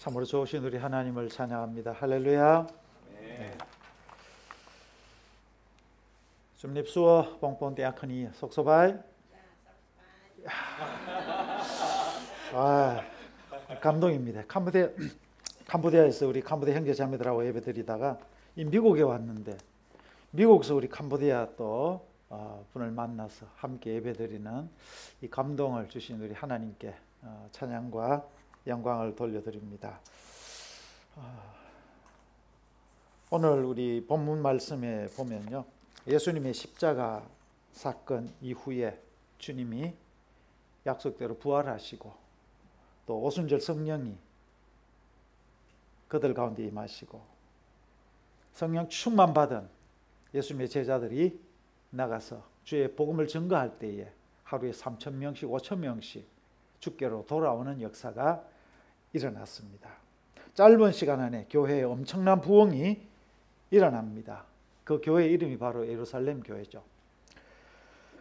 참으로 좋으신 우리 하나님을 찬양합니다. 할렐루야. 네. 좀 립수어 봉봉 대학하니 속소바이. 감동입니다. 캄보디아에서 우리 캄보디아 형제 자매들하고 예배드리다가 이 미국에 왔는데 미국에서 우리 캄보디아 또 분을 만나서 함께 예배드리는 이 감동을 주신 우리 하나님께 찬양과 영광을 돌려드립니다. 오늘 우리 본문 말씀에 보면요, 예수님의 십자가 사건 이후에 주님이 약속대로 부활하시고 또 오순절 성령이 그들 가운데 임하시고 성령 충만 받은 예수님의 제자들이 나가서 주의 복음을 증거할 때에 하루에 3,000명씩 5,000명씩 주께로 돌아오는 역사가 일어났습니다. 짧은 시간 안에 교회에 엄청난 부흥이 일어납니다. 그 교회의 이름이 바로 예루살렘 교회죠.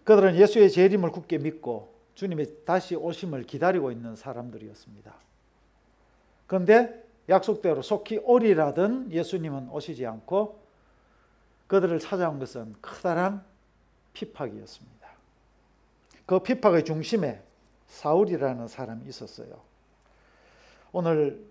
그들은 예수의 재림을 굳게 믿고 주님의 다시 오심을 기다리고 있는 사람들이었습니다. 그런데 약속대로 속히 오리라던 예수님은 오시지 않고 그들을 찾아온 것은 커다란 핍박이었습니다. 그 핍박의 중심에 사울이라는 사람이 있었어요. 오늘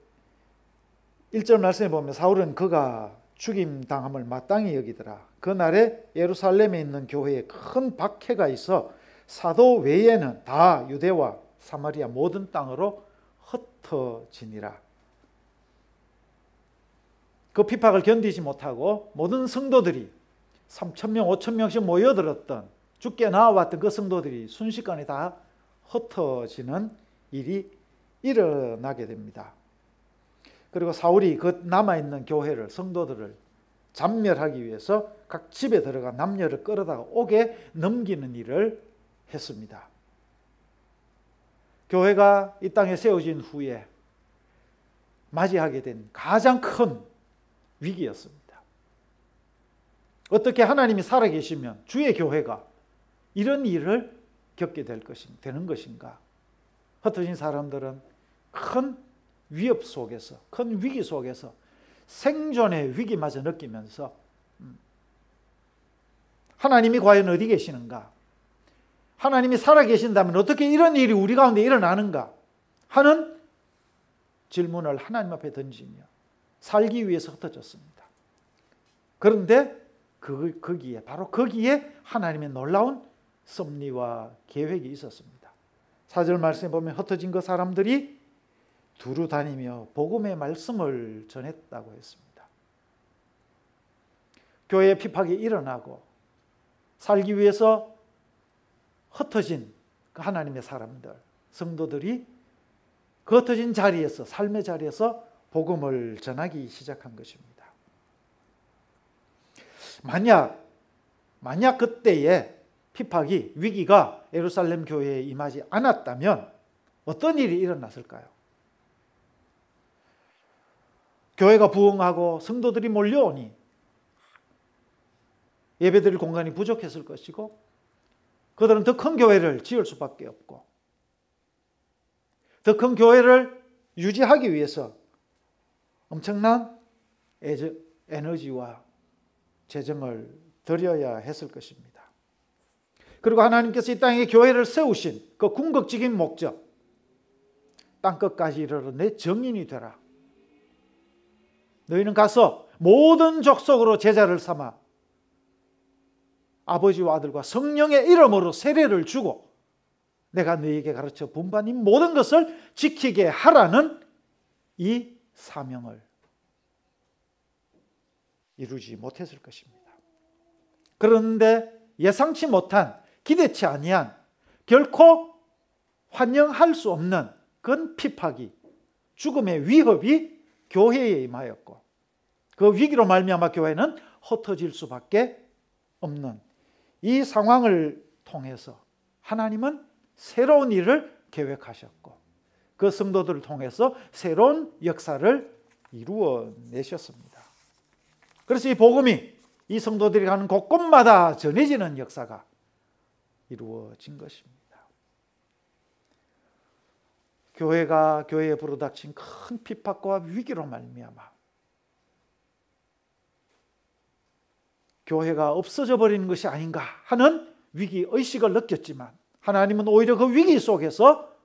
1절 말씀에 보면 사울은 그가 죽임당함을 마땅히 여기더라. 그날에 예루살렘에 있는 교회에 큰 박해가 있어 사도 외에는 다 유대와 사마리아 모든 땅으로 흩어지니라. 그 핍박을 견디지 못하고 모든 성도들이 3,000명, 5,000명씩 모여들었던 주께 나와왔던 그 성도들이 순식간에 다 흩어지는 일이 일어나게 됩니다. 그리고 사울이 그 남아있는 교회를, 성도들을 잔멸하기 위해서 각 집에 들어가 남녀를 끌어다가 옥에 넘기는 일을 했습니다. 교회가 이 땅에 세워진 후에 맞이하게 된 가장 큰 위기였습니다. 어떻게 하나님이 살아계시면 주의 교회가 이런 일을 겪게 되는 것인가? 흩어진 사람들은 큰 위협 속에서, 큰 위기 속에서 생존의 위기마저 느끼면서 하나님이 과연 어디 계시는가? 하나님이 살아계신다면 어떻게 이런 일이 우리 가운데 일어나는가? 하는 질문을 하나님 앞에 던지며 살기 위해서 흩어졌습니다. 그런데 바로 거기에 하나님의 놀라운 섭리와 계획이 있었습니다. 4절 말씀에 보면 흩어진 그 사람들이 두루 다니며 복음의 말씀을 전했다고 했습니다. 교회의 핍박이 일어나고 살기 위해서 흩어진 그 하나님의 사람들, 성도들이 그 흩어진 자리에서, 삶의 자리에서 복음을 전하기 시작한 것입니다. 만약 그때의 핍박이, 위기가 예루살렘 교회에 임하지 않았다면 어떤 일이 일어났을까요? 교회가 부흥하고 성도들이 몰려오니 예배드릴 공간이 부족했을 것이고 그들은 더 큰 교회를 지을 수밖에 없고 더 큰 교회를 유지하기 위해서 엄청난 에너지와 재정을 들여야 했을 것입니다. 그리고 하나님께서 이 땅에 교회를 세우신 그 궁극적인 목적, 땅끝까지 이르러 내 정인이 되라. 너희는 가서 모든 족속으로 제자를 삼아 아버지와 아들과 성령의 이름으로 세례를 주고 내가 너희에게 가르쳐 분반인 모든 것을 지키게 하라는 이 사명을 이루지 못했을 것입니다. 그런데 예상치 못한, 기대치 아니한, 결코 환영할 수 없는 그런 핍박이, 죽음의 위협이 교회에 임하였고 그 위기로 말미암아 교회는 흩어질 수밖에 없는 이 상황을 통해서 하나님은 새로운 일을 계획하셨고 그 성도들을 통해서 새로운 역사를 이루어내셨습니다. 그래서 이 복음이 이 성도들이 가는 곳곳마다 전해지는 역사가 이루어진 것입니다. 교회에 불어닥친 큰 핍박과 위기로 말미암아 교회가 없어져 버리는 것이 아닌가 하는 위기의식을 느꼈지만 하나님은 오히려 그 위기 속에서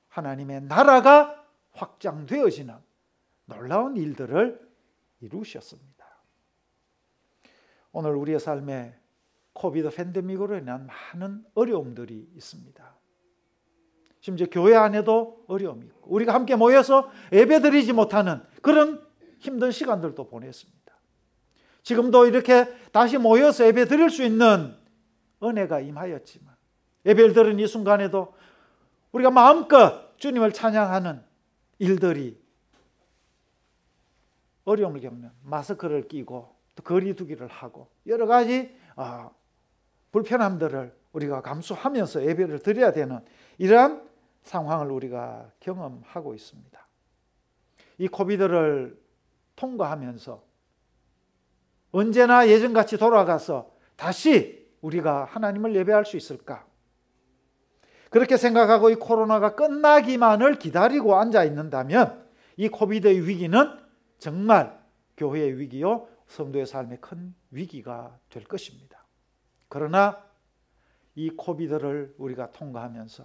하나님의 나라가 확장되어지는 놀라운 일들을 이루셨습니다. 오늘 우리의 삶에 코비드 팬데믹으로 인한 많은 어려움들이 있습니다. 심지어 교회 안에도 어려움이 있고 우리가 함께 모여서 예배드리지 못하는 그런 힘든 시간들도 보냈습니다. 지금도 이렇게 다시 모여서 예배드릴 수 있는 은혜가 임하였지만 예배를 드린 이 순간에도 우리가 마음껏 주님을 찬양하는 일들이 어려움을 겪는 마스크를 끼고 또 거리 두기를 하고 여러 가지 불편함들을 우리가 감수하면서 예배를 드려야 되는 이러한 상황을 우리가 경험하고 있습니다. 이 코비드를 통과하면서 언제나 예전같이 돌아가서 다시 우리가 하나님을 예배할 수 있을까? 그렇게 생각하고 이 코로나가 끝나기만을 기다리고 앉아 있는다면 이 코비드의 위기는 정말 교회의 위기요 성도의 삶의 큰 위기가 될 것입니다. 그러나 이 코비드를 우리가 통과하면서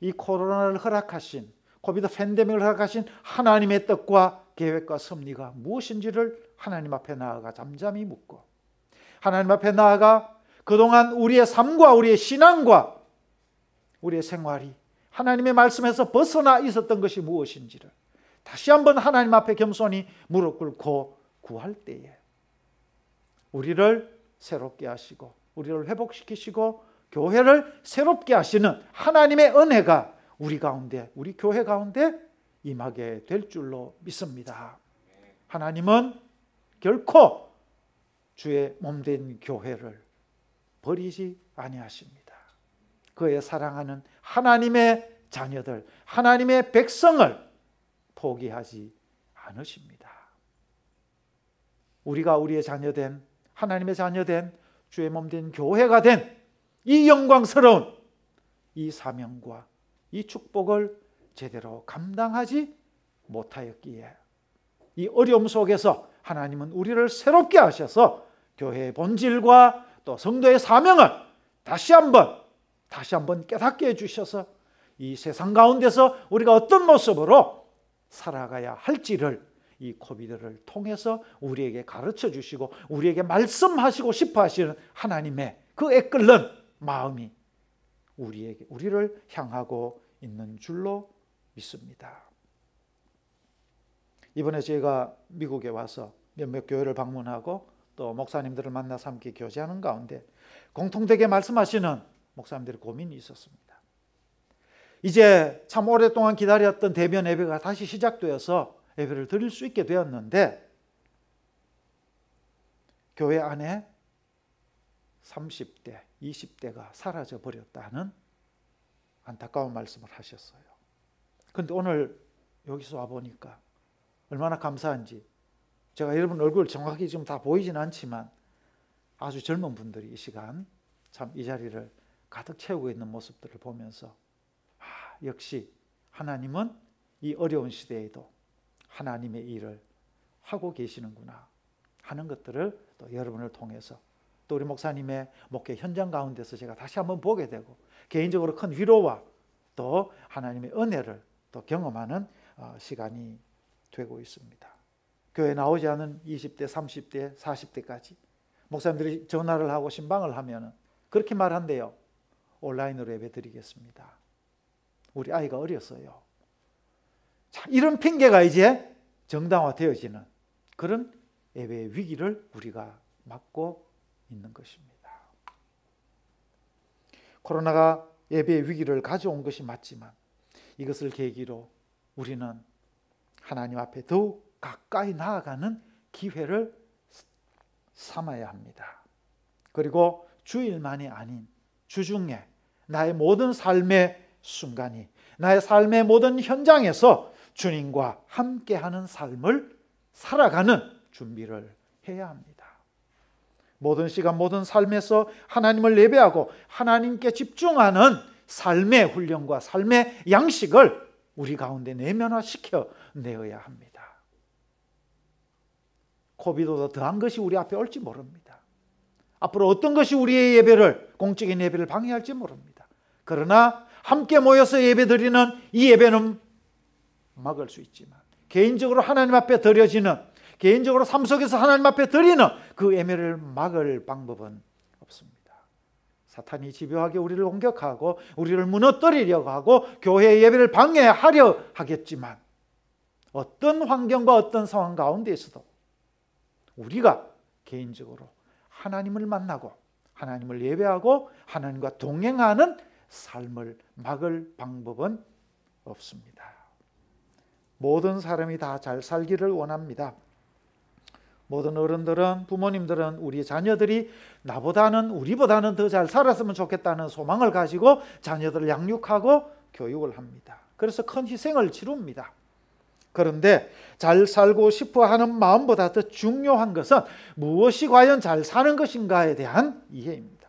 이 코로나를 허락하신 코비드 팬데믹을 허락하신 하나님의 뜻과 계획과 섭리가 무엇인지를 하나님 앞에 나아가 잠잠히 묻고 하나님 앞에 나아가 그동안 우리의 삶과 우리의 신앙과 우리의 생활이 하나님의 말씀에서 벗어나 있었던 것이 무엇인지를 다시 한번 하나님 앞에 겸손히 무릎 꿇고 구할 때에 우리를 새롭게 하시고 우리를 회복시키시고 교회를 새롭게 하시는 하나님의 은혜가 우리 가운데, 우리 교회 가운데 임하게 될 줄로 믿습니다. 하나님은 결코 주의 몸된 교회를 버리지 아니하십니다. 그의 사랑하는 하나님의 자녀들, 하나님의 백성을 포기하지 않으십니다. 우리가 우리의 자녀된 하나님의 자녀된 주의 몸된 교회가 된 이 영광스러운 이 사명과 이 축복을 제대로 감당하지 못하였기에 이 어려움 속에서 하나님은 우리를 새롭게 하셔서 교회의 본질과 또 성도의 사명을 다시 한번 깨닫게 해주셔서 이 세상 가운데서 우리가 어떤 모습으로 살아가야 할지를 이 코비드를 통해서 우리에게 가르쳐 주시고 우리에게 말씀하시고 싶어 하시는 하나님의 그 애끓는 마음이 우리를 향하고 있는 줄로 믿습니다. 이번에 제가 미국에 와서 몇몇 교회를 방문하고 또 목사님들을 만나서 함께 교제하는 가운데 공통되게 말씀하시는 목사님들의 고민이 있었습니다. 이제 참 오랫동안 기다렸던 대면 예배가 다시 시작되어서 예배를 드릴 수 있게 되었는데 교회 안에 30대, 20대가 사라져 버렸다는 안타까운 말씀을 하셨어요. 그런데 오늘 여기서 와보니까 얼마나 감사한지 제가 여러분 얼굴 정확히 지금 다 보이진 않지만 아주 젊은 분들이 이 시간 참 이 자리를 가득 채우고 있는 모습들을 보면서 역시 하나님은 이 어려운 시대에도 하나님의 일을 하고 계시는구나 하는 것들을 또 여러분을 통해서 또 우리 목사님의 목회 현장 가운데서 제가 다시 한번 보게 되고 개인적으로 큰 위로와 또 하나님의 은혜를 또 경험하는 시간이 되고 있습니다. 교회 나오지 않은 20대, 30대, 40대까지 목사님들이 전화를 하고 신방을 하면 그렇게 말한대요. 온라인으로 예배 드리겠습니다. 우리 아이가 어렸어요. 자, 이런 핑계가 이제 정당화되어지는 그런 예배의 위기를 우리가 맞고 있는 것입니다. 코로나가 예배의 위기를 가져온 것이 맞지만 이것을 계기로 우리는 하나님 앞에 더욱 가까이 나아가는 기회를 삼아야 합니다. 그리고 주일만이 아닌 주중에 나의 모든 삶의 순간이 나의 삶의 모든 현장에서 주님과 함께하는 삶을 살아가는 준비를 해야 합니다. 모든 시간 모든 삶에서 하나님을 예배하고 하나님께 집중하는 삶의 훈련과 삶의 양식을 우리 가운데 내면화시켜 내어야 합니다. 코비드보다 더한 것이 우리 앞에 올지 모릅니다. 앞으로 어떤 것이 우리의 예배를, 공적인 예배를 방해할지 모릅니다. 그러나 함께 모여서 예배드리는 이 예배는 막을 수 있지만, 개인적으로 하나님 앞에 드려지는, 개인적으로 삶 속에서 하나님 앞에 드리는 그 예배를 막을 방법은 없습니다. 사탄이 집요하게 우리를 공격하고 우리를 무너뜨리려고 하고 교회의 예배를 방해하려 하겠지만, 어떤 환경과 어떤 상황 가운데에서도 우리가 개인적으로 하나님을 만나고 하나님을 예배하고 하나님과 동행하는 삶을 막을 방법은 없습니다. 모든 사람이 다 잘 살기를 원합니다. 모든 어른들은, 부모님들은 우리 자녀들이 나보다는, 우리보다는 더 잘 살았으면 좋겠다는 소망을 가지고 자녀들을 양육하고 교육을 합니다. 그래서 큰 희생을 치릅니다. 그런데 잘 살고 싶어 하는 마음보다 더 중요한 것은 무엇이 과연 잘 사는 것인가에 대한 이해입니다.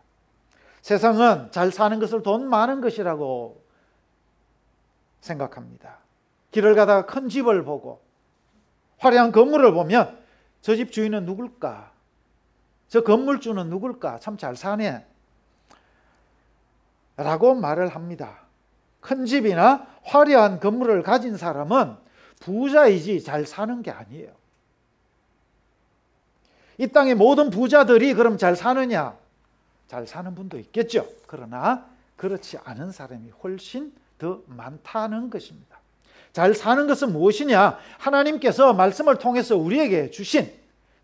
세상은 잘 사는 것을 돈 많은 것이라고 생각합니다. 길을 가다가 큰 집을 보고 화려한 건물을 보면 저 집 주인은 누굴까? 저 건물주는 누굴까? 참 잘 사네 라고 말을 합니다. 큰 집이나 화려한 건물을 가진 사람은 부자이지 잘 사는 게 아니에요. 이 땅의 모든 부자들이 그럼 잘 사느냐? 잘 사는 분도 있겠죠. 그러나 그렇지 않은 사람이 훨씬 더 많다는 것입니다. 잘 사는 것은 무엇이냐? 하나님께서 말씀을 통해서 우리에게 주신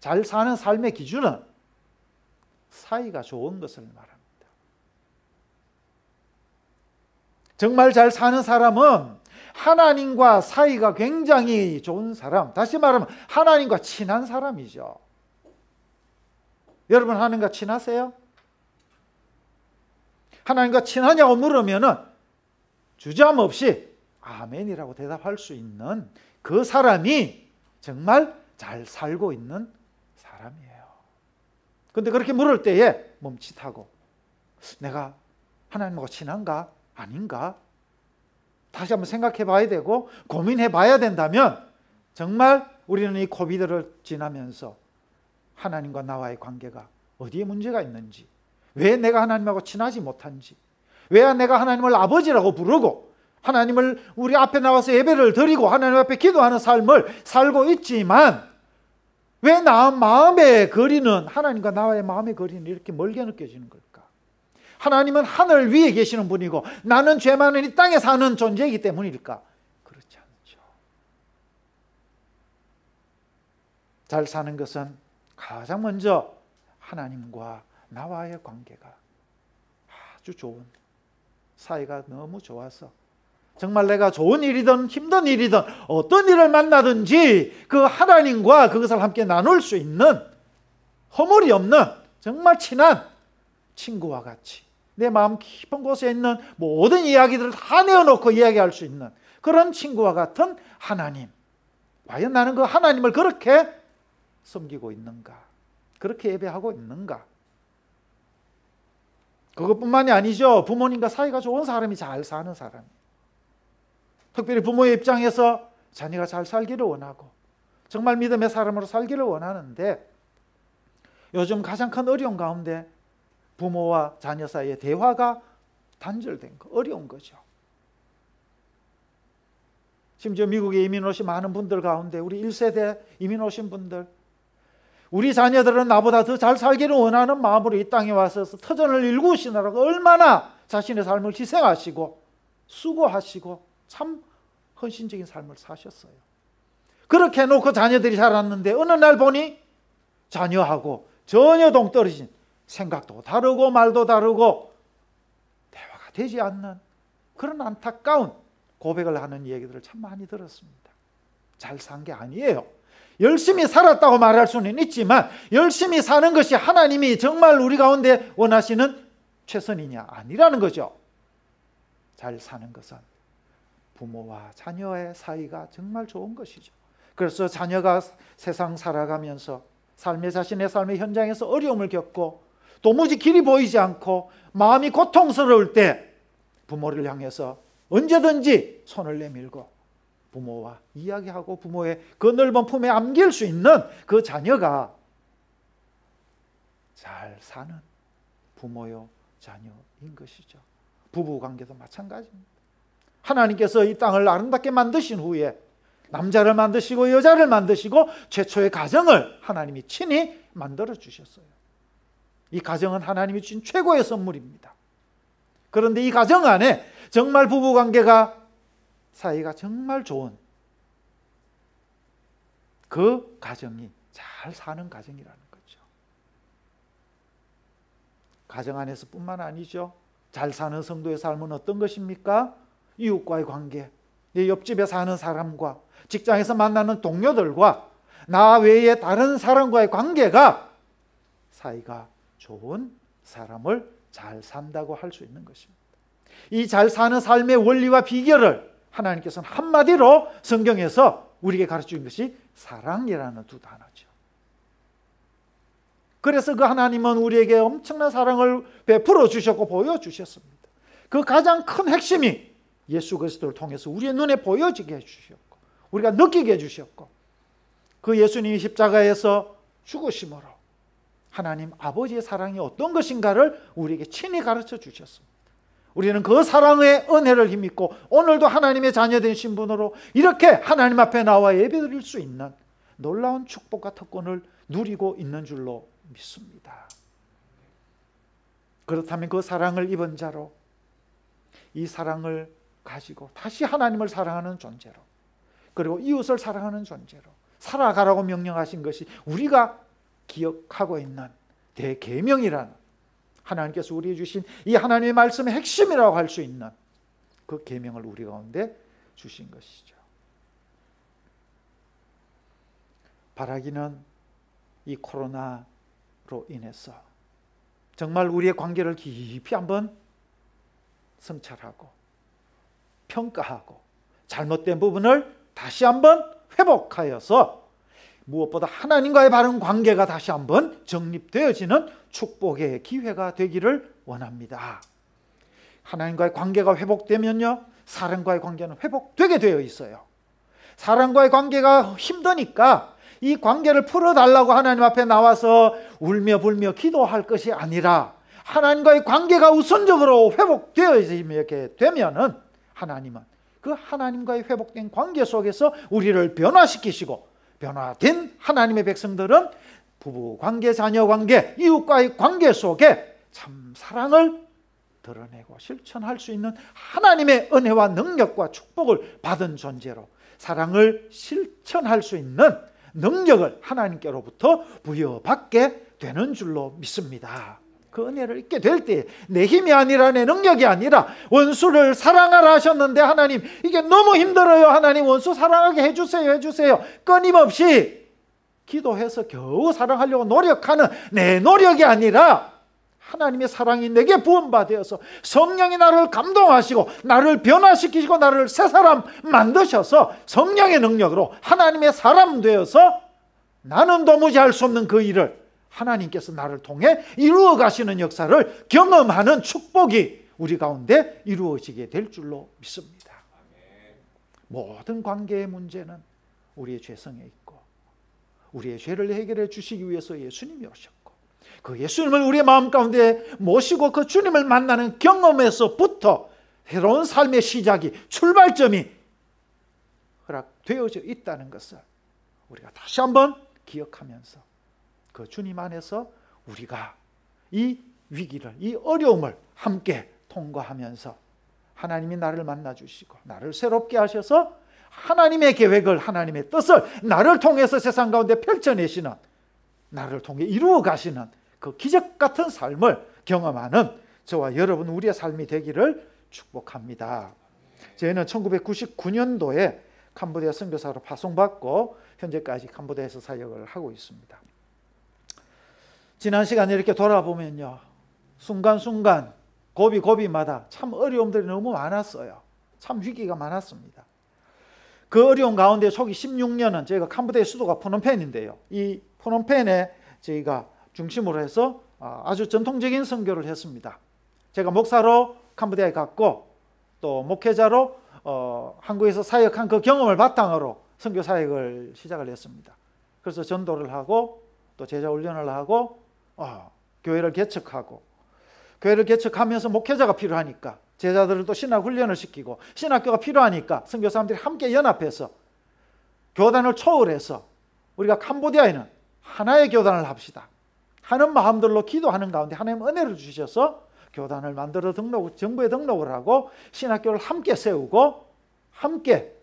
잘 사는 삶의 기준은 사이가 좋은 것을 말합니다. 정말 잘 사는 사람은 하나님과 사이가 굉장히 좋은 사람, 다시 말하면 하나님과 친한 사람이죠. 여러분 하나님과 친하세요? 하나님과 친하냐고 물으면은 주저함없이 아멘이라고 대답할 수 있는 그 사람이 정말 잘 살고 있는 사람이에요. 그런데 그렇게 물을 때에 멈칫하고 내가 하나님하고 친한가? 아닌가? 다시 한번 생각해 봐야 되고 고민해 봐야 된다면 정말 우리는 이 코비드를 지나면서 하나님과 나와의 관계가 어디에 문제가 있는지, 왜 내가 하나님하고 친하지 못한지, 왜 내가 하나님을 아버지라고 부르고 하나님을 우리 앞에 나와서 예배를 드리고 하나님 앞에 기도하는 삶을 살고 있지만 왜 나 마음의 거리는, 하나님과 나와의 마음의 거리는 이렇게 멀게 느껴지는 걸까? 하나님은 하늘 위에 계시는 분이고 나는 죄 많은 이 땅에 사는 존재이기 때문일까? 그렇지 않죠. 잘 사는 것은 가장 먼저 하나님과 나와의 관계가 아주 좋은, 사이가 너무 좋아서 정말 내가 좋은 일이든 힘든 일이든 어떤 일을 만나든지 그 하나님과 그것을 함께 나눌 수 있는 허물이 없는 정말 친한 친구와 같이 내 마음 깊은 곳에 있는 모든 이야기들을 다 내어놓고 이야기할 수 있는 그런 친구와 같은 하나님. 과연 나는 그 하나님을 그렇게 섬기고 있는가? 그렇게 예배하고 있는가? 그것뿐만이 아니죠. 부모님과 사이가 좋은 사람이 잘 사는 사람. 특별히 부모의 입장에서 자녀가 잘 살기를 원하고 정말 믿음의 사람으로 살기를 원하는데 요즘 가장 큰 어려운 가운데 부모와 자녀 사이의 대화가 단절된 거, 어려운 거죠. 심지어 미국에 이민 오신 많은 분들 가운데 우리 1세대 이민 오신 분들, 우리 자녀들은 나보다 더 잘 살기를 원하는 마음으로 이 땅에 와서 터전을 일구시느라고 얼마나 자신의 삶을 희생하시고 수고하시고 참 헌신적인 삶을 사셨어요. 그렇게 해놓고 자녀들이 자랐는데 어느 날 보니 자녀하고 전혀 동떨어진, 생각도 다르고 말도 다르고 대화가 되지 않는 그런 안타까운 고백을 하는 얘기들을 참 많이 들었습니다. 잘 산 게 아니에요. 열심히 살았다고 말할 수는 있지만 열심히 사는 것이 하나님이 정말 우리 가운데 원하시는 최선이냐? 아니라는 거죠. 잘 사는 것은 부모와 자녀의 사이가 정말 좋은 것이죠. 그래서 자녀가 세상 살아가면서 자신의 삶의 현장에서 어려움을 겪고 도무지 길이 보이지 않고 마음이 고통스러울 때 부모를 향해서 언제든지 손을 내밀고 부모와 이야기하고 부모의 그 넓은 품에 안길 수 있는 그 자녀가 잘 사는 부모요 자녀인 것이죠. 부부관계도 마찬가지입니다. 하나님께서 이 땅을 아름답게 만드신 후에 남자를 만드시고 여자를 만드시고 최초의 가정을 하나님이 친히 만들어 주셨어요. 이 가정은 하나님이 주신 최고의 선물입니다. 그런데 이 가정 안에 정말 부부관계가 사이가 정말 좋은 그 가정이 잘 사는 가정이라는 거죠. 가정 안에서 뿐만 아니죠. 잘 사는 성도의 삶은 어떤 것입니까? 이웃과의 관계, 내 옆집에 사는 사람과 직장에서 만나는 동료들과 나 외에 다른 사람과의 관계가 사이가 좋은 사람을 잘 산다고 할 수 있는 것입니다. 이 잘 사는 삶의 원리와 비결을 하나님께서는 한마디로 성경에서 우리에게 가르쳐 준 것이 사랑이라는 두 단어죠. 그래서 그 하나님은 우리에게 엄청난 사랑을 베풀어 주셨고 보여주셨습니다. 그 가장 큰 핵심이 예수 그리스도를 통해서 우리의 눈에 보여지게 해주셨고 우리가 느끼게 해주셨고 그 예수님이 십자가에서 죽으심으로 하나님 아버지의 사랑이 어떤 것인가를 우리에게 친히 가르쳐 주셨습니다. 우리는 그 사랑의 은혜를 힘입고 오늘도 하나님의 자녀된 신분으로 이렇게 하나님 앞에 나와 예배드릴 수 있는 놀라운 축복과 특권을 누리고 있는 줄로 믿습니다. 그렇다면 그 사랑을 입은 자로 이 사랑을 가지고 다시 하나님을 사랑하는 존재로 그리고 이웃을 사랑하는 존재로 살아가라고 명령하신 것이 우리가 기억하고 있는 대계명이라는 하나님께서 우리에게 주신 이 하나님의 말씀의 핵심이라고 할 수 있는 그 계명을 우리 가운데 주신 것이죠. 바라기는 이 코로나로 인해서 정말 우리의 관계를 깊이 한번 성찰하고 평가하고 잘못된 부분을 다시 한번 회복하여서 무엇보다 하나님과의 바른 관계가 다시 한번 정립되어지는 축복의 기회가 되기를 원합니다. 하나님과의 관계가 회복되면요, 사람과의 관계는 회복되게 되어 있어요. 사람과의 관계가 힘드니까 이 관계를 풀어달라고 하나님 앞에 나와서 울며 불며 기도할 것이 아니라 하나님과의 관계가 우선적으로 회복되어지게 되면은 하나님은 그 하나님과의 회복된 관계 속에서 우리를 변화시키시고 변화된 하나님의 백성들은 부부 관계, 자녀 관계, 이웃과의 관계 속에 참 사랑을 드러내고 실천할 수 있는 하나님의 은혜와 능력과 축복을 받은 존재로 사랑을 실천할 수 있는 능력을 하나님께로부터 부여받게 되는 줄로 믿습니다. 그 은혜를 잊게 될 때 내 힘이 아니라 내 능력이 아니라 원수를 사랑하라 하셨는데 하나님 이게 너무 힘들어요. 하나님 원수 사랑하게 해주세요. 끊임없이 기도해서 겨우 사랑하려고 노력하는 내 노력이 아니라 하나님의 사랑이 내게 부음받아서 성령이 나를 감동하시고 나를 변화시키시고 나를 새 사람 만드셔서 성령의 능력으로 하나님의 사람 되어서 나는 도무지 할 수 없는 그 일을 하나님께서 나를 통해 이루어 가시는 역사를 경험하는 축복이 우리 가운데 이루어지게 될 줄로 믿습니다. 모든 관계의 문제는 우리의 죄성에 있고 우리의 죄를 해결해 주시기 위해서 예수님이 오셨고 그 예수님을 우리의 마음 가운데 모시고 그 주님을 만나는 경험에서부터 새로운 삶의 시작이 출발점이 허락되어져 있다는 것을 우리가 다시 한번 기억하면서 그 주님 안에서 우리가 이 위기를, 이 어려움을 함께 통과하면서 하나님이 나를 만나주시고 나를 새롭게 하셔서 하나님의 계획을, 하나님의 뜻을 나를 통해서 세상 가운데 펼쳐내시는, 나를 통해 이루어 가시는 그 기적 같은 삶을 경험하는 저와 여러분 우리의 삶이 되기를 축복합니다. 저희는 1999년도에 캄보디아 선교사로 파송받고 현재까지 캄보디아에서 사역을 하고 있습니다. 지난 시간에 이렇게 돌아보면요, 순간순간 고비마다 참 어려움들이 너무 많았어요. 참 위기가 많았습니다. 그 어려운 가운데 초기 16년은 저희가 캄보디아의 수도가 프놈펜인데요, 이 프놈펜에 저희가 중심으로 해서 아주 전통적인 선교를 했습니다. 제가 목사로 캄보디아에 갔고 또 목회자로 한국에서 사역한 그 경험을 바탕으로 선교 사역을 시작을 했습니다. 그래서 전도를 하고 또 제자 훈련을 하고 교회를 개척하고, 교회를 개척하면서 목회자가 필요하니까 제자들을 또 신학 훈련을 시키고, 신학교가 필요하니까 선교사람들이 함께 연합해서 교단을 초월해서 우리가 캄보디아에는 하나의 교단을 합시다 하는 마음들로 기도하는 가운데 하나님 은혜를 주셔서 교단을 만들어 정부에 등록을 하고 신학교를 함께 세우고 함께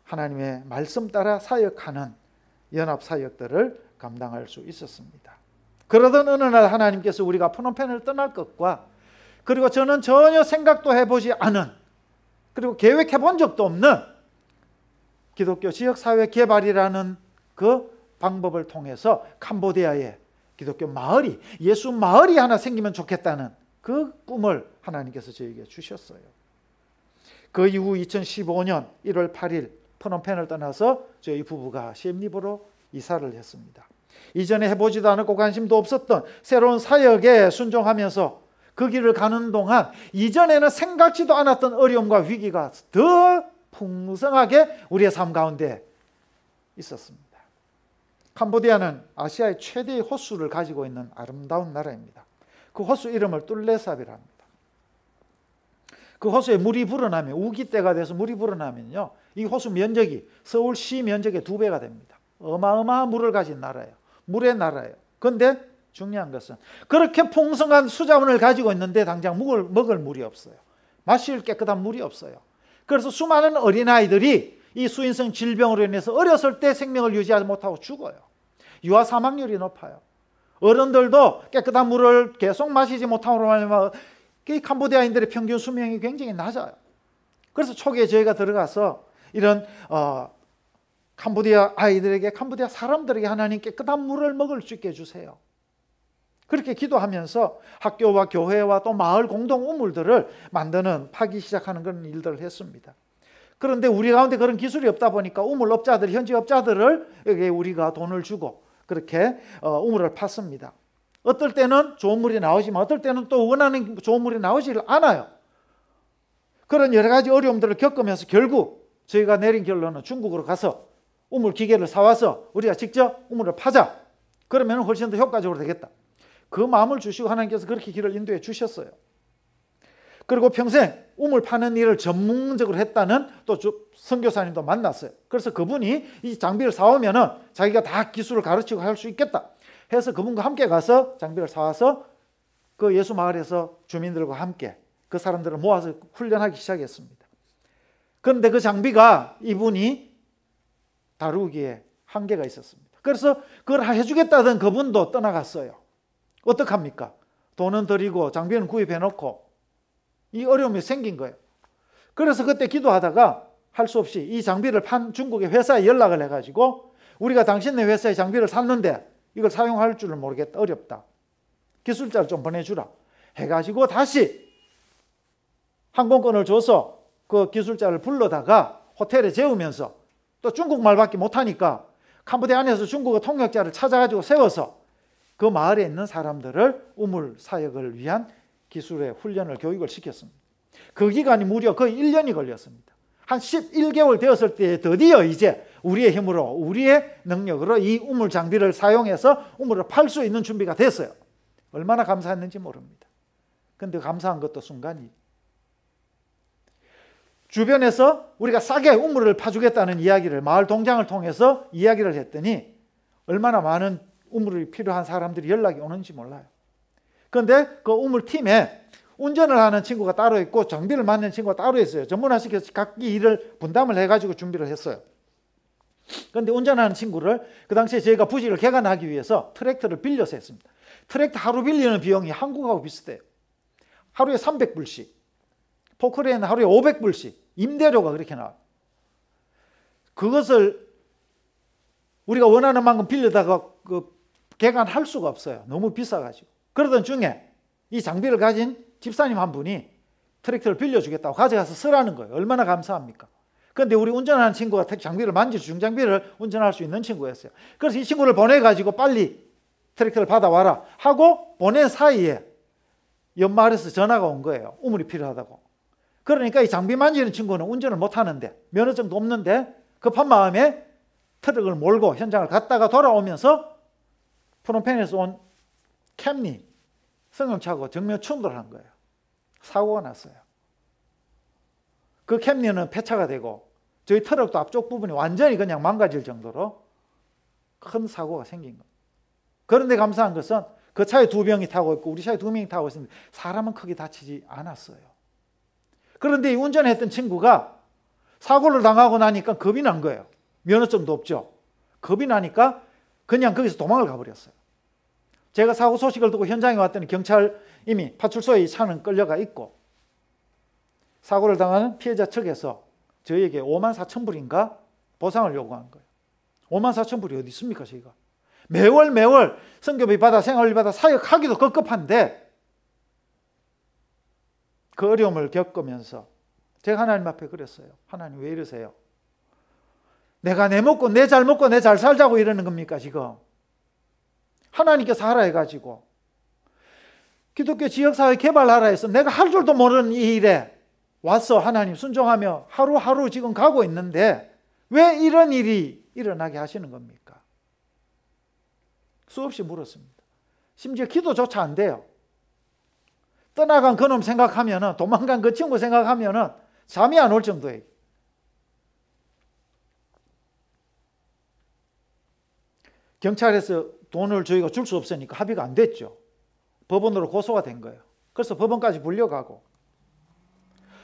하나님의 말씀 따라 사역하는 연합 사역들을 감당할 수 있었습니다. 그러던 어느 날 하나님께서 우리가 프놈펜을 떠날 것과, 그리고 저는 전혀 생각도 해보지 않은, 그리고 계획해 본 적도 없는 기독교 지역사회 개발이라는 그 방법을 통해서 캄보디아에 기독교 마을이, 예수 마을이 하나 생기면 좋겠다는 그 꿈을 하나님께서 저에게 주셨어요. 그 이후 2015년 1월 8일 프놈펜을 떠나서 저희 부부가 시엠리프로 이사를 했습니다. 이전에 해보지도 않았고 관심도 없었던 새로운 사역에 순종하면서 그 길을 가는 동안 이전에는 생각지도 않았던 어려움과 위기가 더 풍성하게 우리의 삶 가운데 있었습니다. 캄보디아는 아시아의 최대의 호수를 가지고 있는 아름다운 나라입니다. 그 호수 이름을 뚫레삽이라 합니다. 그 호수에 물이 불어나면, 우기때가 돼서 물이 불어나면요, 이 호수 면적이 서울시 면적의 2배가 됩니다. 어마어마한 물을 가진 나라예요. 물의 나라예요. 그런데 중요한 것은 그렇게 풍성한 수자원을 가지고 있는데 당장 먹을 물이 없어요. 마실 깨끗한 물이 없어요. 그래서 수많은 어린아이들이 이 수인성 질병으로 인해서 어렸을 때 생명을 유지하지 못하고 죽어요. 유아 사망률이 높아요. 어른들도 깨끗한 물을 계속 마시지 못함으로 말미암아 이 캄보디아인들의 평균 수명이 굉장히 낮아요. 그래서 초기에 저희가 들어가서 이런 캄보디아 아이들에게, 캄보디아 사람들에게 하나님 깨끗한 물을 먹을 수 있게 해주세요. 그렇게 기도하면서 학교와 교회와 또 마을 공동 우물들을 만드는, 파기 시작하는 그런 일들을 했습니다. 그런데 우리 가운데 그런 기술이 없다 보니까 우물업자들, 현지 업자들을 우리가 돈을 주고 그렇게 우물을 팠습니다. 어떨 때는 좋은 물이 나오지만 어떨 때는 또 원하는 좋은 물이 나오지 않아요. 그런 여러 가지 어려움들을 겪으면서 결국 저희가 내린 결론은 중국으로 가서 우물 기계를 사와서 우리가 직접 우물을 파자. 그러면 훨씬 더 효과적으로 되겠다. 그 마음을 주시고 하나님께서 그렇게 길을 인도해 주셨어요. 그리고 평생 우물 파는 일을 전문적으로 했다는 또 선교사님도 만났어요. 그래서 그분이 이 장비를 사오면은 자기가 다 기술을 가르치고 할 수 있겠다 해서 그분과 함께 가서 장비를 사와서 그 예수 마을에서 주민들과 함께 그 사람들을 모아서 훈련하기 시작했습니다. 그런데 그 장비가 이분이 다루기에 한계가 있었습니다. 그래서 그걸 해주겠다던 그분도 떠나갔어요. 어떡합니까? 돈은 들이고 장비는 구입해 놓고 이 어려움이 생긴 거예요. 그래서 그때 기도하다가 할 수 없이 이 장비를 판 중국의 회사에 연락을 해가지고 우리가 당신네 회사의 장비를 샀는데 이걸 사용할 줄을 모르겠다, 어렵다, 기술자를 좀 보내주라 해가지고 다시 항공권을 줘서 그 기술자를 불러다가 호텔에 재우면서, 또 중국말밖에 못하니까 캄보디아 안에서 중국어 통역자를 찾아가지고 세워서 그 마을에 있는 사람들을 우물 사역을 위한 기술의 훈련을, 교육을 시켰습니다. 그 기간이 무려 거의 1년이 걸렸습니다. 한 11개월 되었을 때 드디어 이제 우리의 힘으로, 우리의 능력으로 이 우물 장비를 사용해서 우물을 팔 수 있는 준비가 됐어요. 얼마나 감사했는지 모릅니다. 그런데 감사한 것도 순간이, 주변에서 우리가 싸게 우물을 파주겠다는 이야기를 마을 동장을 통해서 이야기를 했더니 얼마나 많은 우물이 필요한 사람들이 연락이 오는지 몰라요. 그런데 그 우물팀에 운전을 하는 친구가 따로 있고 장비를 맡는 친구가 따로 있어요. 전문화시켜서 각기 일을 분담을 해가지고 준비를 했어요. 그런데 운전하는 친구를 그 당시에 저희가 부지를 개간하기 위해서 트랙터를 빌려서 했습니다. 트랙터 하루 빌리는 비용이 한국하고 비슷해요. 하루에 300불씩, 포크레인은 하루에 500불씩 임대료가 그렇게 나와요. 그것을 우리가 원하는 만큼 빌려다가 개간할 수가 없어요. 너무 비싸가지고. 그러던 중에 이 장비를 가진 집사님 한 분이 트랙터를 빌려주겠다고 가져가서 쓰라는 거예요. 얼마나 감사합니까? 그런데 우리 운전하는 친구가 장비를 만질, 중장비를 운전할 수 있는 친구였어요. 그래서 이 친구를 보내가지고 빨리 트랙터를 받아와라 하고 보낸 사이에 옆마을에서 전화가 온 거예요. 우물이 필요하다고. 그러니까 이 장비 만지는 친구는 운전을 못하는데, 면허증도 없는데 급한 마음에 트럭을 몰고 현장을 갔다가 돌아오면서 프놈펜에서 온 캠리 승용차하고 정면 충돌을 한 거예요. 사고가 났어요. 그 캠리는 폐차가 되고 저희 트럭도 앞쪽 부분이 완전히 그냥 망가질 정도로 큰 사고가 생긴 거예요. 그런데 감사한 것은 그 차에 2명이 타고 있고 우리 차에 2명이 타고 있었는데 사람은 크게 다치지 않았어요. 그런데 이 운전했던 친구가 사고를 당하고 나니까 겁이 난 거예요. 면허증도 없죠. 겁이 나니까 그냥 거기서 도망을 가버렸어요. 제가 사고 소식을 듣고 현장에 왔더니 경찰 이미 파출소에 이 차는 끌려가 있고, 사고를 당하는 피해자 측에서 저희에게 54,000불인가 보상을 요구한 거예요. 54,000불이 어디 있습니까? 저희가 매월 선교비 받아 생활비 받아 사역하기도 급급한데, 그 어려움을 겪으면서 제가 하나님 앞에 그랬어요. 하나님 왜 이러세요? 내가 내 먹고 내 잘 먹고 내 잘 살자고 이러는 겁니까 지금? 하나님께서 하라 해가지고 기독교 지역사회 개발하라 해서 내가 할 줄도 모르는 이 일에 와서 하나님 순종하며 하루하루 지금 가고 있는데 왜 이런 일이 일어나게 하시는 겁니까? 수없이 물었습니다. 심지어 기도조차 안 돼요. 떠나간 그놈 생각하면은, 도망간 그 친구 생각하면은 잠이 안 올 정도예요. 경찰에서 돈을 저희가 줄 수 없으니까 합의가 안 됐죠. 법원으로 고소가 된 거예요. 그래서 법원까지 불려가고,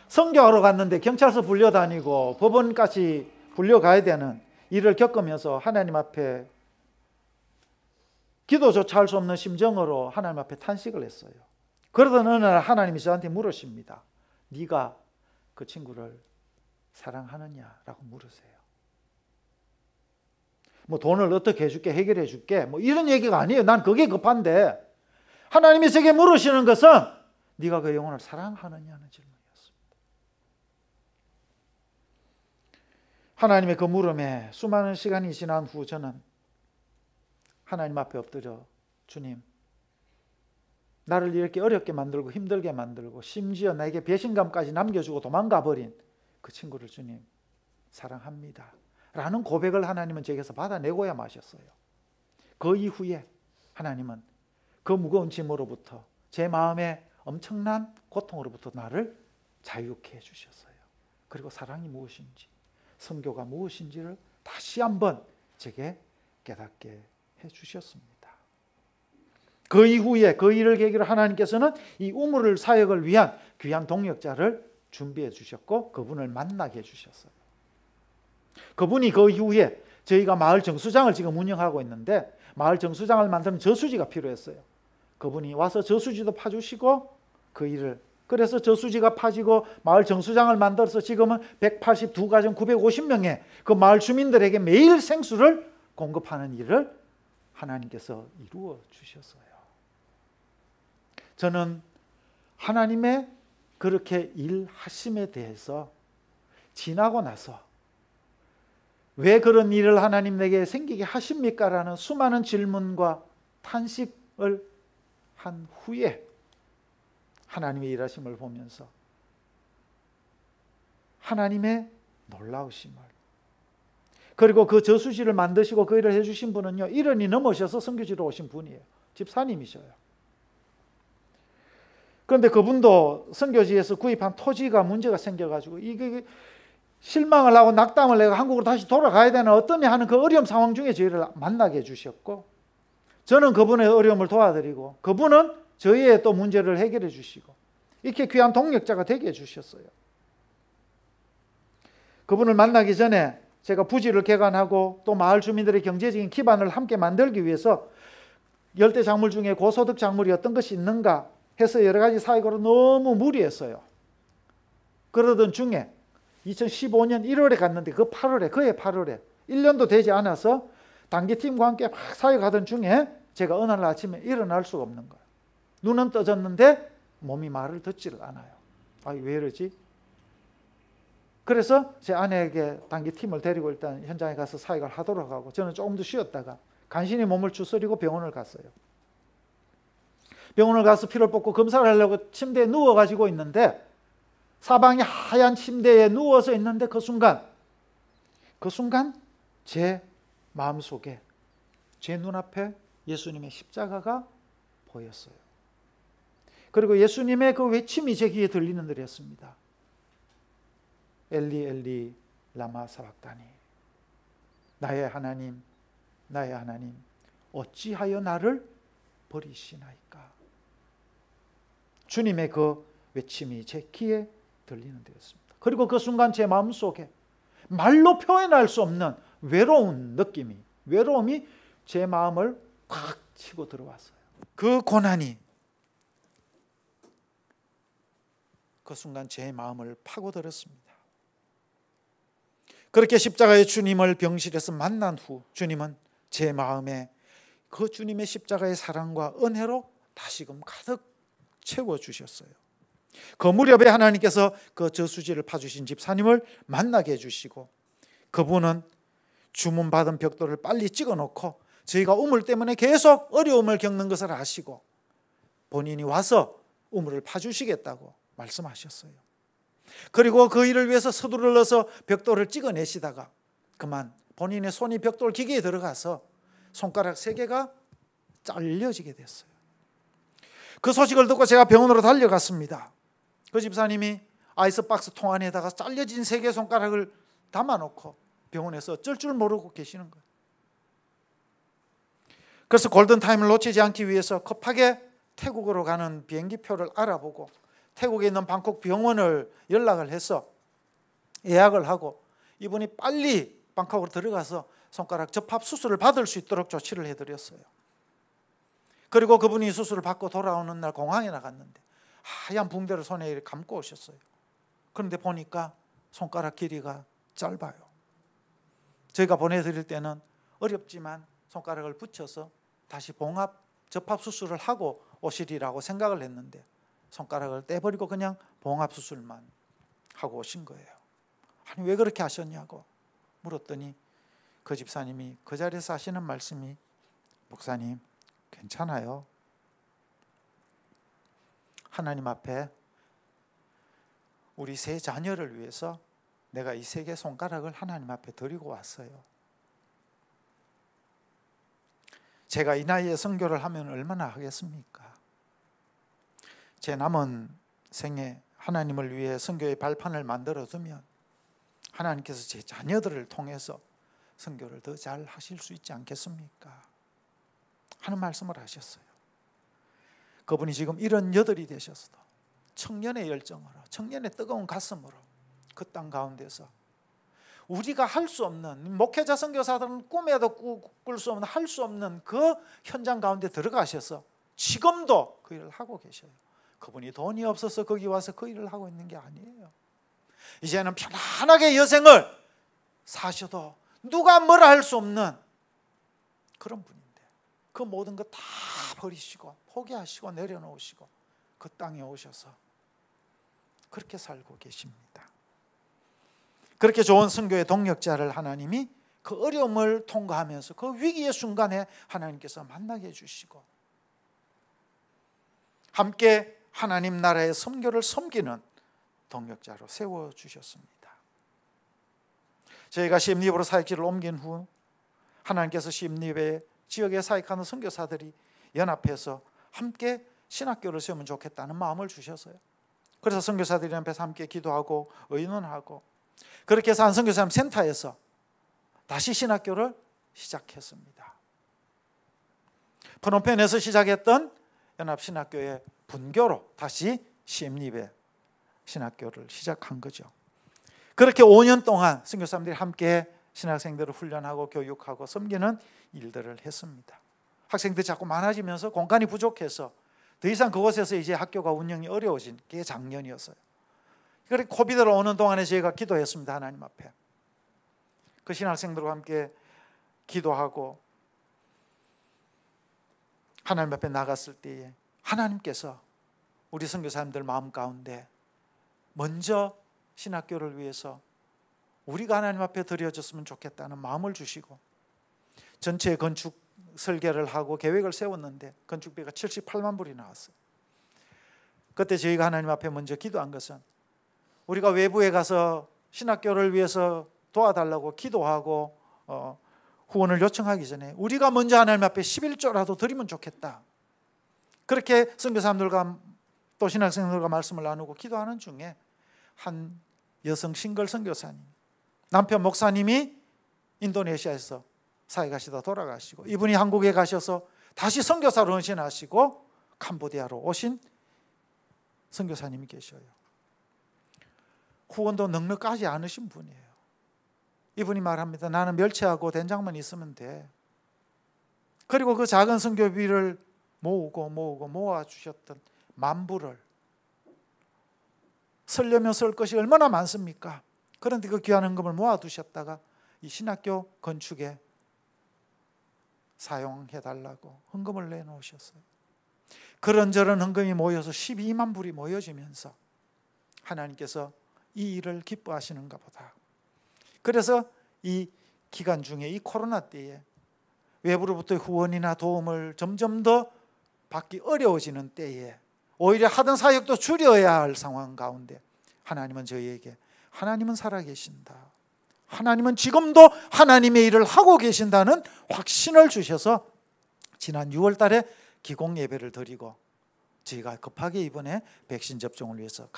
선교하러 갔는데 경찰서 불려다니고 법원까지 불려가야 되는 일을 겪으면서 하나님 앞에 기도조차 할 수 없는 심정으로 하나님 앞에 탄식을 했어요. 그러던 어느 날 하나님이 저한테 물으십니다. 네가 그 친구를 사랑하느냐라고 물으세요. 뭐 돈을 어떻게 해줄게, 해결해 줄게, 뭐 이런 얘기가 아니에요. 난 그게 급한데 하나님이 제게 물으시는 것은 네가 그 영혼을 사랑하느냐는 질문이었습니다. 하나님의 그 물음에 수많은 시간이 지난 후 저는 하나님 앞에 엎드려, 주님, 나를 이렇게 어렵게 만들고 힘들게 만들고 심지어 나에게 배신감까지 남겨주고 도망가 버린 그 친구를 주님 사랑합니다 라는 고백을 하나님은 제게서 받아내고야 마셨어요. 그 이후에 하나님은 그 무거운 짐으로부터, 제 마음의 엄청난 고통으로부터 나를 자유케 해주셨어요. 그리고 사랑이 무엇인지, 선교가 무엇인지를 다시 한번 제게 깨닫게 해주셨습니다. 그 이후에 그 일을 계기로 하나님께서는 이 우물 사역을 위한 귀한 동역자를 준비해 주셨고 그분을 만나게 해주셨어요. 그분이 그 이후에 저희가 마을 정수장을 지금 운영하고 있는데, 마을 정수장을 만드는 저수지가 필요했어요. 그분이 와서 저수지도 파주시고 그 일을, 그래서 저수지가 파지고 마을 정수장을 만들어서 지금은 182가정 950명의 그 마을 주민들에게 매일 생수를 공급하는 일을 하나님께서 이루어 주셨어요. 저는 하나님의 그렇게 일하심에 대해서 지나고 나서 왜 그런 일을 하나님 내게 생기게 하십니까? 라는 수많은 질문과 탄식을 한 후에 하나님의 일하심을 보면서 하나님의 놀라우심을, 그리고 그 저수지를 만드시고 그 일을 해주신 분은요 1년이 넘으셔서 선교지로 오신 분이에요. 집사님이셔요. 그런데 그분도 선교지에서 구입한 토지가 문제가 생겨가지고 이게 실망을 하고 낙담을 내가 한국으로 다시 돌아가야 되나 어떠냐 하는 그 어려운 상황 중에 저희를 만나게 해주셨고, 저는 그분의 어려움을 도와드리고 그분은 저희의 또 문제를 해결해 주시고 이렇게 귀한 동력자가 되게 해주셨어요. 그분을 만나기 전에 제가 부지를 개간하고 또 마을 주민들의 경제적인 기반을 함께 만들기 위해서 열대 작물 중에 고소득 작물이 어떤 것이 있는가 해서 여러 가지 사역으로 너무 무리했어요. 그러던 중에 2015년 1월에 갔는데 그해 8월에 1년도 되지 않아서 단기팀과 함께 막 사역하던 중에 제가 어느 날 아침에 일어날 수가 없는 거예요. 눈은 떠졌는데 몸이 말을 듣지를 않아요. 왜 이러지? 그래서 제 아내에게 단기팀을 데리고 일단 현장에 가서 사역을 하도록 하고 저는 조금 더 쉬었다가 간신히 몸을 추스리고 병원을 갔어요. 병원을 가서 피를 뽑고 검사를 하려고 침대에 누워가지고 있는데 사방이 하얀 침대에 누워서 있는데 그 순간 제 마음속에, 제 눈앞에 예수님의 십자가가 보였어요. 그리고 예수님의 그 외침이 제 귀에 들리는 들이었습니다. 엘리 엘리 라마 사박다니, 나의 하나님 나의 하나님 어찌하여 나를 버리시나이까. 주님의 그 외침이 제 귀에 들리는 데였습니다. 그리고 그 순간 제 마음속에 말로 표현할 수 없는 외로움이 제 마음을 팍 치고 들어왔어요. 그 고난이 그 순간 제 마음을 파고들었습니다. 그렇게 십자가의 주님을 병실에서 만난 후 주님은 제 마음에 그 주님의 십자가의 사랑과 은혜로 다시금 가득 채워주셨어요. 그 무렵에 하나님께서 그 저수지를 파주신 집사님을 만나게 해주시고, 그분은 주문받은 벽돌을 빨리 찍어놓고 저희가 우물 때문에 계속 어려움을 겪는 것을 아시고 본인이 와서 우물을 파주시겠다고 말씀하셨어요. 그리고 그 일을 위해서 서둘러서 벽돌을 찍어내시다가 그만 본인의 손이 벽돌 기계에 들어가서 손가락 3개가 잘려지게 됐어요. 그 소식을 듣고 제가 병원으로 달려갔습니다. 그 집사님이 아이스박스 통 안에다가 잘려진 3개 손가락을 담아놓고 병원에서 어쩔 줄 모르고 계시는 거예요. 그래서 골든타임을 놓치지 않기 위해서 급하게 태국으로 가는 비행기표를 알아보고 태국에 있는 방콕 병원을 연락을 해서 예약을 하고 이분이 빨리 방콕으로 들어가서 손가락 접합 수술을 받을 수 있도록 조치를 해드렸어요. 그리고 그분이 수술을 받고 돌아오는 날 공항에 나갔는데 하얀 붕대를 손에 감고 오셨어요. 그런데 보니까 손가락 길이가 짧아요. 저희가 보내드릴 때는 어렵지만 손가락을 붙여서 다시 봉합 접합 수술을 하고 오시리라고 생각을 했는데 손가락을 떼버리고 그냥 봉합 수술만 하고 오신 거예요. 아니 왜 그렇게 하셨냐고 물었더니 그 집사님이 그 자리에서 하시는 말씀이, 목사님 괜찮아요. 하나님 앞에 우리 3 자녀를 위해서 내가 이 3개 손가락을 하나님 앞에 드리고 왔어요. 제가 이 나이에 선교를 하면 얼마나 하겠습니까? 제 남은 생에 하나님을 위해 선교의 발판을 만들어두면 하나님께서 제 자녀들을 통해서 선교를 더 잘 하실 수 있지 않겠습니까? 하는 말씀을 하셨어요. 그분이 지금 78이 되셔서도 청년의 열정으로, 청년의 뜨거운 가슴으로 그 땅 가운데서 우리가 할 수 없는, 목회자 선교사들은 꿈에도 꿀 수 없는, 할 수 없는 그 현장 가운데 들어가셔서 지금도 그 일을 하고 계셔요. 그분이 돈이 없어서 거기 와서 그 일을 하고 있는 게 아니에요. 이제는 편안하게 여생을 사셔도 누가 뭐라 할 수 없는 그런 분인데 그 모든 것 다 버리시고 포기하시고 내려놓으시고 그 땅에 오셔서 그렇게 살고 계십니다. 그렇게 좋은 선교의 동력자를 하나님이 그 어려움을 통과하면서 그 위기의 순간에 하나님께서 만나게 해주시고 함께 하나님 나라의 선교를 섬기는 동력자로 세워주셨습니다. 저희가 시엠리업으로 사역지를 옮긴 후 하나님께서 시엠리업의 지역에 사역하는 선교사들이 연합해서 함께 신학교를 세우면 좋겠다는 마음을 주셔서요. 그래서 선교사들이 연합해서 함께 기도하고 의논하고 그렇게 해서 한 선교사님 센터에서 다시 신학교를 시작했습니다. 프놈펜에서 시작했던 연합신학교의 분교로 다시 시엠리업의 신학교를 시작한 거죠. 그렇게 5년 동안 선교사님들이 함께 신학생들을 훈련하고 교육하고 섬기는 일들을 했습니다. 학생들이 자꾸 많아지면서 공간이 부족해서 더 이상 그곳에서 이제 학교가 운영이 어려워진 게 작년이었어요. 그렇게 코비드가 오는 동안에 저희가 기도했습니다. 하나님 앞에 그 신학생들과 함께 기도하고 하나님 앞에 나갔을 때에 하나님께서 우리 선교사님들 마음 가운데 먼저 신학교를 위해서 우리가 하나님 앞에 드려졌으면 좋겠다는 마음을 주시고 전체 건축 설계를 하고 계획을 세웠는데 건축비가 78만 불이 나왔어요. 그때 저희가 하나님 앞에 먼저 기도한 것은 우리가 외부에 가서 신학교를 위해서 도와달라고 기도하고 후원을 요청하기 전에 우리가 먼저 하나님 앞에 11조라도 드리면 좋겠다. 그렇게 선교사님들과 또 신학생들과 말씀을 나누고 기도하는 중에 한 여성 싱글 선교사님, 남편 목사님이 인도네시아에서 사회 가시다 돌아가시고 이분이 한국에 가셔서 다시 선교사로 헌신하시고 캄보디아로 오신 선교사님이 계셔요. 후원도 넉넉하지 않으신 분이에요. 이분이 말합니다. 나는 멸치하고 된장만 있으면 돼. 그리고 그 작은 선교비를 모아주셨던 만불을 쓰려면 쓸 것이 얼마나 많습니까? 그런데 그 귀한 헌금을 모아두셨다가 이 신학교 건축에 사용해달라고 헌금을 내놓으셨어요. 그런저런 헌금이 모여서 12만 불이 모여지면서 하나님께서 이 일을 기뻐하시는가 보다. 그래서 이 기간 중에 이 코로나 때에 외부로부터 후원이나 도움을 점점 더 받기 어려워지는 때에 오히려 하던 사역도 줄여야 할 상황 가운데 하나님은 저희에게 하나님은 살아계신다. 하나님은 지금도 하나님의 일을 하고 계신다는 확신을 주셔서 지난 6월 달에 기공 예배를 드리고 저희가 급하게 이번에 백신 접종을 위해서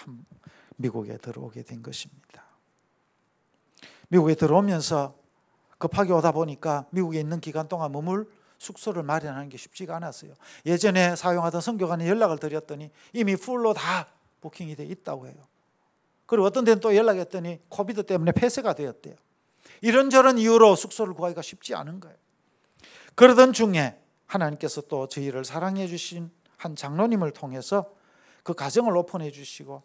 미국에 들어오게 된 것입니다. 미국에 들어오면서 급하게 오다 보니까 미국에 있는 기간 동안 머물 숙소를 마련하는 게 쉽지가 않았어요. 예전에 사용하던 선교관에 연락을 드렸더니 이미 풀로 다 부킹이 돼 있다고 해요. 그리고 어떤 데는 또 연락했더니 코비드 때문에 폐쇄가 되었대요. 이런저런 이유로 숙소를 구하기가 쉽지 않은 거예요. 그러던 중에 하나님께서 또 저희를 사랑해 주신 한 장로님을 통해서 그 가정을 오픈해 주시고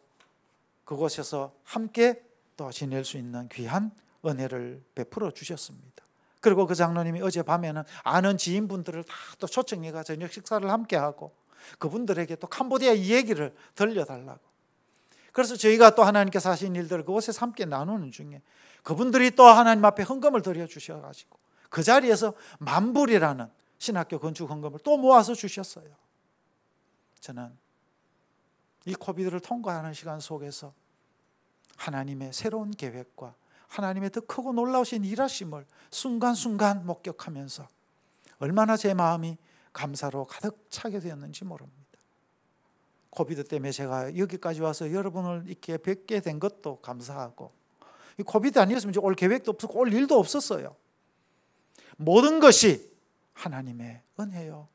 그곳에서 함께 또 지낼 수 있는 귀한 은혜를 베풀어 주셨습니다. 그리고 그 장로님이 어젯밤에는 아는 지인분들을 다 또 초청해가 저녁 식사를 함께 하고 그분들에게 또 캄보디아 이 얘기를 들려달라고. 그래서 저희가 또 하나님께서 하신 일들을 그곳에서 함께 나누는 중에 그분들이 또 하나님 앞에 헌금을 드려주셔가지고 그 자리에서 만불이라는 신학교 건축 헌금을 또 모아서 주셨어요. 저는 이 코비드를 통과하는 시간 속에서 하나님의 새로운 계획과 하나님의 더 크고 놀라우신 일하심을 순간순간 목격하면서 얼마나 제 마음이 감사로 가득 차게 되었는지 모릅니다. 코비드 때문에 제가 여기까지 와서 여러분을 이렇게 뵙게 된 것도 감사하고 이 코비드 아니었으면 올 계획도 없었고 올 일도 없었어요. 모든 것이 하나님의 은혜요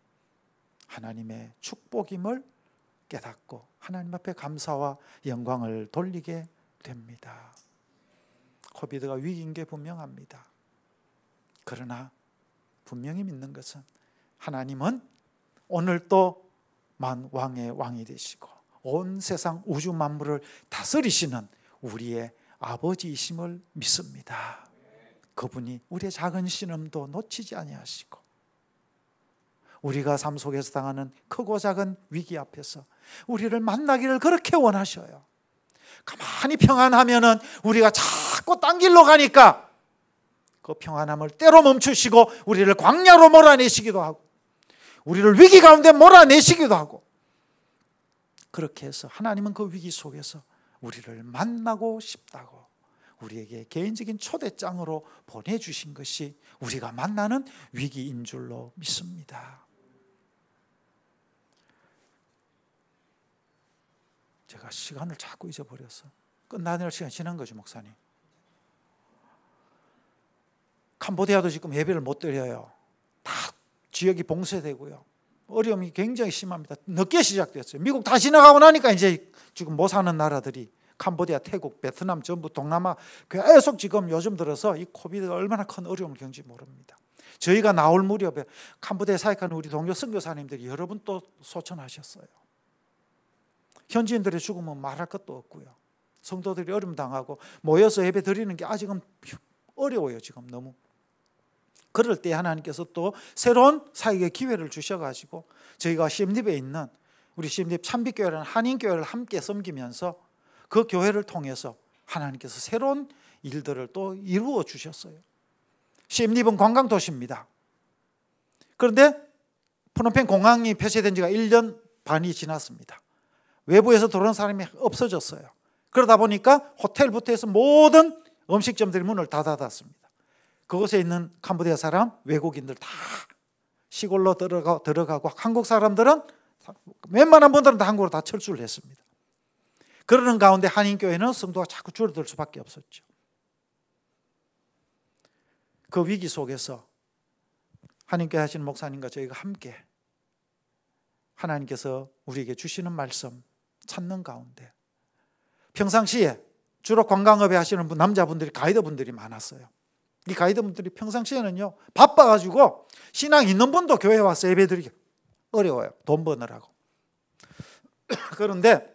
하나님의 축복임을 깨닫고 하나님 앞에 감사와 영광을 돌리게 됩니다. 코비드가 위기인 게 분명합니다. 그러나 분명히 믿는 것은 하나님은 오늘 또 만왕의 왕이 되시고 온 세상 우주 만물을 다스리시는 우리의 아버지이심을 믿습니다. 그분이 우리의 작은 신음도 놓치지 아니하시고 우리가 삶 속에서 당하는 크고 작은 위기 앞에서 우리를 만나기를 그렇게 원하셔요. 가만히 평안하면은 우리가 자꾸 딴 길로 가니까 그 평안함을 때로 멈추시고 우리를 광야로 몰아내시기도 하고 우리를 위기 가운데 몰아내시기도 하고 그렇게 해서 하나님은 그 위기 속에서 우리를 만나고 싶다고 우리에게 개인적인 초대장으로 보내주신 것이 우리가 만나는 위기인 줄로 믿습니다. 제가 시간을 자꾸 잊어버려서 끝나야 될 시간이 지난 거죠, 목사님. 캄보디아도 지금 예배를 못 드려요. 다 지역이 봉쇄되고요. 어려움이 굉장히 심합니다. 늦게 시작됐어요. 미국 다 지나가고 나니까 이제 지금 못 사는 나라들이 캄보디아, 태국, 베트남 전부 동남아 계속 지금 요즘 들어서 이 코비드가 얼마나 큰 어려움을 겪는지 모릅니다. 저희가 나올 무렵에 캄보디아 사역하는 우리 동료 선교사님들이 여러 분 또 소천하셨어요. 현지인들의 죽음은 말할 것도 없고요. 성도들이 어려움 당하고 모여서 예배 드리는 게 아직은 어려워요. 지금 너무. 그럴 때 하나님께서 또 새로운 사역의 기회를 주셔가지고 저희가 시엠립에 있는 우리 시엠립 찬빛교회라는 한인교회를 함께 섬기면서 그 교회를 통해서 하나님께서 새로운 일들을 또 이루어 주셨어요. 시엠립은 관광도시입니다. 그런데 프놈펜 공항이 폐쇄된 지가 1년 반이 지났습니다. 외부에서 들어온 사람이 없어졌어요. 그러다 보니까 호텔부터 해서 모든 음식점들이 문을 다 닫았습니다. 그곳에 있는 캄보디아 사람, 외국인들 다 시골로 들어가고 한국 사람들은 웬만한 분들은 다 한국으로 다 철수를 했습니다. 그러는 가운데 한인교회는 성도가 자꾸 줄어들 수밖에 없었죠. 그 위기 속에서 한인교회 하시는 목사님과 저희가 함께 하나님께서 우리에게 주시는 말씀 찾는 가운데 평상시에 주로 관광업에 하시는 남자분들이 가이드분들이 많았어요. 이 가이드분들이 평상시에는요 바빠가지고 신앙 있는 분도 교회에 와서 예배드리기 어려워요. 돈 버느라고. 그런데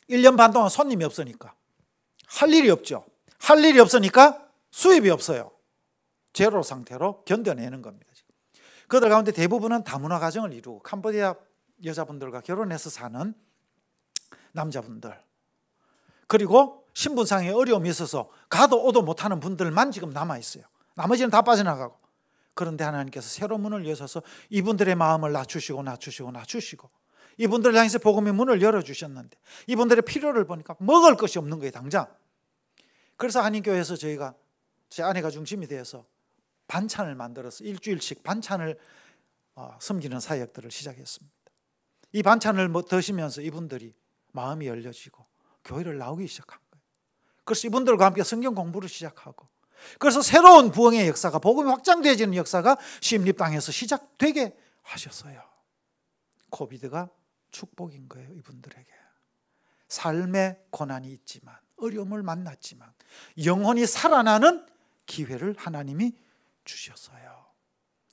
1년 반 동안 손님이 없으니까 할 일이 없죠. 할 일이 없으니까 수입이 없어요. 제로 상태로 견뎌내는 겁니다. 그들 가운데 대부분은 다문화 가정을 이루고 캄보디아 여자분들과 결혼해서 사는 남자분들, 그리고 신분상의 어려움이 있어서 가도 오도 못하는 분들만 지금 남아있어요. 나머지는 다 빠져나가고. 그런데 하나님께서 새로운 문을 여셔서 이분들의 마음을 낮추시고 이분들을 향해서 복음의 문을 열어주셨는데 이분들의 필요를 보니까 먹을 것이 없는 거예요, 당장. 그래서 한인교회에서 저희가, 제 아내가 중심이 되어서 반찬을 만들어서 일주일씩 반찬을 섬기는 사역들을 시작했습니다. 이 반찬을 드시면서 이분들이 마음이 열려지고 교회를 나오기 시작한 거예요. 그래서 이분들과 함께 성경 공부를 시작하고, 그래서 새로운 부흥의 역사가, 복음이 확장되어지는 역사가 시임립 땅에서 시작되게 하셨어요. 코비드가 축복인 거예요. 이분들에게 삶의 고난이 있지만, 어려움을 만났지만 영혼이 살아나는 기회를 하나님이 주셨어요.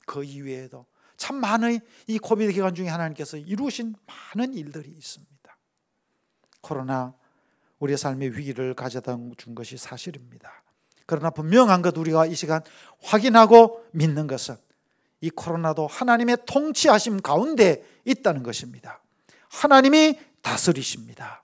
그 이외에도 참 많은 이 코비드 기간 중에 하나님께서 이루신 많은 일들이 있습니다. 코로나 우리의 삶의 위기를 가져다 준 것이 사실입니다. 그러나 분명한 것, 우리가 이 시간 확인하고 믿는 것은 이 코로나도 하나님의 통치하심 가운데 있다는 것입니다. 하나님이 다스리십니다.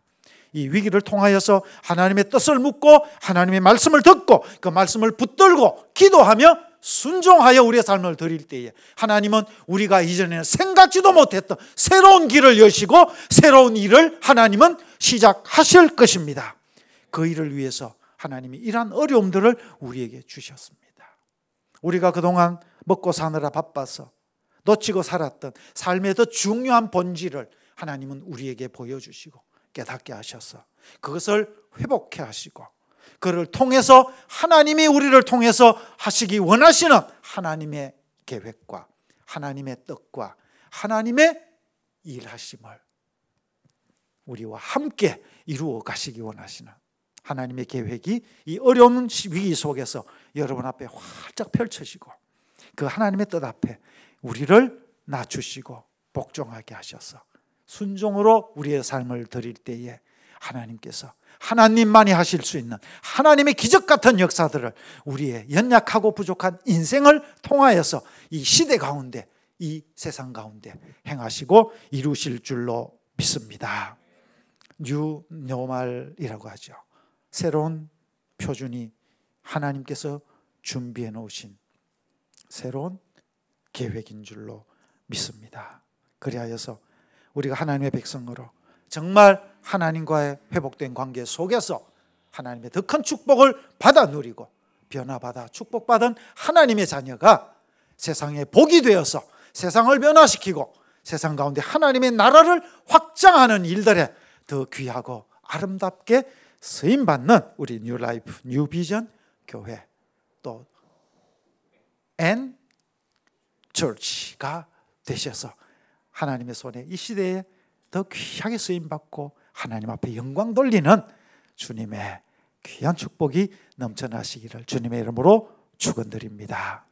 이 위기를 통하여서 하나님의 뜻을 묻고 하나님의 말씀을 듣고 그 말씀을 붙들고 기도하며 순종하여 우리의 삶을 드릴 때에 하나님은 우리가 이전에는 생각지도 못했던 새로운 길을 여시고 새로운 일을 하나님은 시작하실 것입니다. 그 일을 위해서 하나님이 이러한 어려움들을 우리에게 주셨습니다. 우리가 그동안 먹고 사느라 바빠서 놓치고 살았던 삶의 더 중요한 본질을 하나님은 우리에게 보여주시고 깨닫게 하셔서 그것을 회복해 하시고, 그를 통해서 하나님이 우리를 통해서 하시기 원하시는 하나님의 계획과 하나님의 뜻과 하나님의 일하심을 우리와 함께 이루어 가시기 원하시는 하나님의 계획이 이 어려운 위기 속에서 여러분 앞에 활짝 펼쳐지고, 그 하나님의 뜻 앞에 우리를 낮추시고 복종하게 하셔서 순종으로 우리의 삶을 드릴 때에 하나님께서 하나님만이 하실 수 있는 하나님의 기적 같은 역사들을 우리의 연약하고 부족한 인생을 통하여서 이 시대 가운데, 이 세상 가운데 행하시고 이루실 줄로 믿습니다. 뉴 노멀이라고 하죠. 새로운 표준이 하나님께서 준비해 놓으신 새로운 계획인 줄로 믿습니다. 그리하여서 우리가 하나님의 백성으로 정말 하나님과의 회복된 관계 속에서 하나님의 더 큰 축복을 받아 누리고 변화받아 축복받은 하나님의 자녀가 세상에 복이 되어서 세상을 변화시키고 세상 가운데 하나님의 나라를 확장하는 일들에 더 귀하고 아름답게 쓰임받는 우리 뉴라이프, 뉴비전 교회 또 앤 처치가 되셔서 하나님의 손에 이 시대에 더 귀하게 쓰임받고 하나님 앞에 영광 돌리는 주님의 귀한 축복이 넘쳐나시기를 주님의 이름으로 축원드립니다.